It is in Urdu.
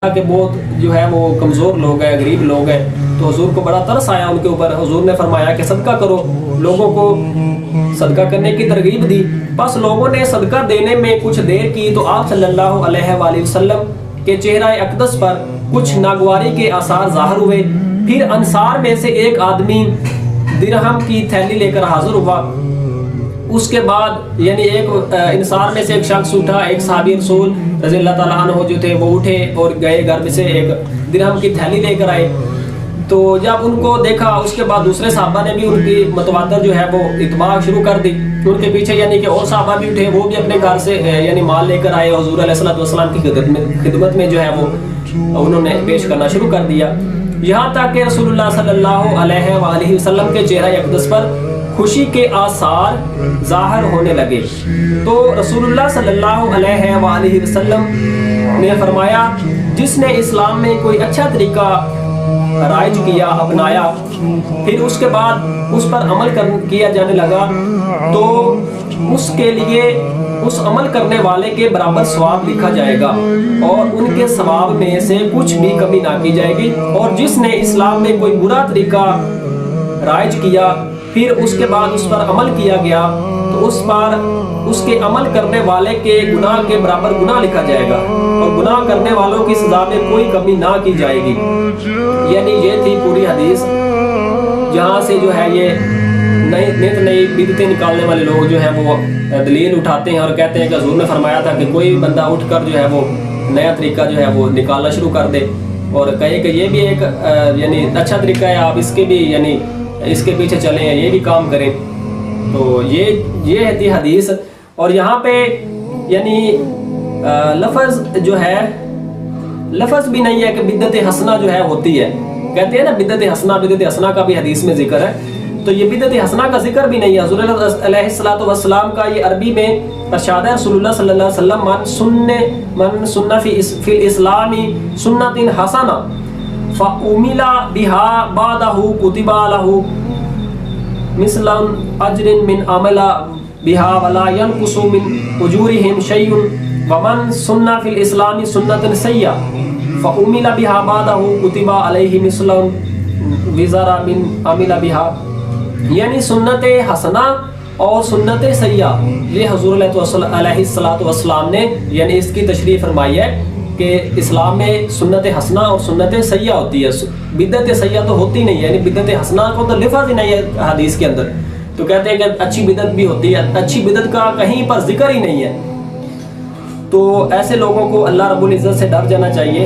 کہ بہت جو ہے وہ کمزور لوگ ہیں، غریب لوگ ہیں، تو حضور کو بڑا ترس آیا ان کے اوپر۔ حضور نے فرمایا کہ صدقہ کرو، لوگوں کو صدقہ کرنے کی ترغیب دی۔ بس لوگوں نے صدقہ دینے میں کچھ دیر کی تو آپ صلی اللہ علیہ وآلہ وسلم کے چہرہ اقدس پر کچھ ناگواری کے آثار ظاہر ہوئے۔ پھر انصار میں سے ایک آدمی درہم کی تھیلی لے کر حاضر ہوا۔ اس کے بعد یعنی ایک انصار میں سے ایک شخص اٹھا، ایک صحابی رسول رضی اللہ تعالیٰ عنہ جو تھے وہ اٹھے اور گئے گھر میں سے ایک درہم کی تھیلی لے کر آئے۔ تو جب ان کو دیکھا اس کے بعد دوسرے صحابہ نے بھی ان کی متواتر جو ہے وہ اتباع شروع کر دی۔ ان کے پیچھے یعنی کہ اور صحابہ بھی اٹھے، وہ بھی اپنے گھر سے یعنی مال لے کر آئے، حضور علیہ السلام کی خدمت میں جو ہے وہ انہوں نے پیش کرنا شروع کر دیا، یہاں تک کہ رسول اللہ صلی اللہ علیہ وآلہ وسلم کے چہرہ اقدس پر خوشی کے آثار ظاہر ہونے لگے۔ تو رسول اللہ صلی اللہ علیہ وآلہ وسلم نے فرمایا جس نے اسلام میں کوئی اچھا طریقہ رائج کیا، اپنایا، پھر اس کے بعد اس پر عمل کیا جانے لگا تو اس کے لیے اس عمل کرنے والے کے برابر ثواب لکھا جائے گا اور ان کے ثواب میں سے کچھ بھی کمی نہ کی جائے گی۔ اور جس نے اسلام میں کوئی برا طریقہ رائج کیا پھر اس کے بعد اس پر عمل کیا گیا تو اس پر اس کے عمل کرنے والے کے گناہ کے برابر گناہ لکھا جائے گا اور گناہ کرنے والوں کی سزا میں کوئی کمی نہ کی جائے گی۔ یعنی یہ تھی پوری حدیث، جہاں سے جو ہے یہ نئی بدعتیں نکالنے والے لوگ جو ہیں وہ دلیل اٹھاتے ہیں اور کہتے ہیں کہ حضور نے فرمایا تھا کہ کوئی بندہ اٹھ کر جو ہے وہ نیا طریقہ جو ہے وہ نکالنا شروع کر دے اور کہے کہ یہ بھی ایک یعنی اچھا طریقہ ہے، آپ اس کے بھی یعنی اس کے پیچھے چلیں، یہ بھی کام کریں۔ تو یہ ہے حدیث۔ اور یہاں پہ یعنی لفظ جو ہے، لفظ بھی نہیں ہے کہ بدعت حسنہ جو ہے ہوتی ہے، کہتے ہیں نا بدعت حسنہ کا بھی حدیث میں ذکر ہے، تو یہ بدعت حسنہ کا ذکر بھی نہیں ہے۔ حضور علیہ السلام کا یہ عربی میں ارشاد ہے رسول اللہ صلی اللہ علیہ وسلم من سن فی الاسلام سنت حسنہ فَأُمِلَ بِهَا بَعْدَهُ كُتِبَ لَهُ مِثْلَ أَجْرٍ مِّنْ عَمَلَ بِهَا وَلَا يَنْقُصُ مِنْ أُجُورِهِمْ شَيْءٌ وَمَنْ سُنَّ فِي الْإِسْلَامِ سُنَّةً سَيِّئَةً فَأُمِلَ بِهَا بَعْدَهُ كُتِبَ عَلَيْهِ مِثْلُ وِزْرٍ مِّنْ عَمِلَ بِهَا۔ یعنی سنت حسنہ اور سنت سیئہ یہ حضور علیہ السلام نے یعنی اس کی تشریح فرمائی ہے کہ اسلام میں سنت حسنہ اور سنت سیئہ ہوتی ہے، بدعت سیئہ تو ہوتی نہیں ہے، یعنی بدعت حسنہ کو تو لفظ ہی نہیں ہے حدیث کے اندر، تو کہتے ہیں کہ اچھی بدعت بھی ہوتی ہے، اچھی بدعت کا کہیں پر ذکر ہی نہیں ہے۔ تو ایسے لوگوں کو اللہ رب العزت سے ڈر جانا چاہیے۔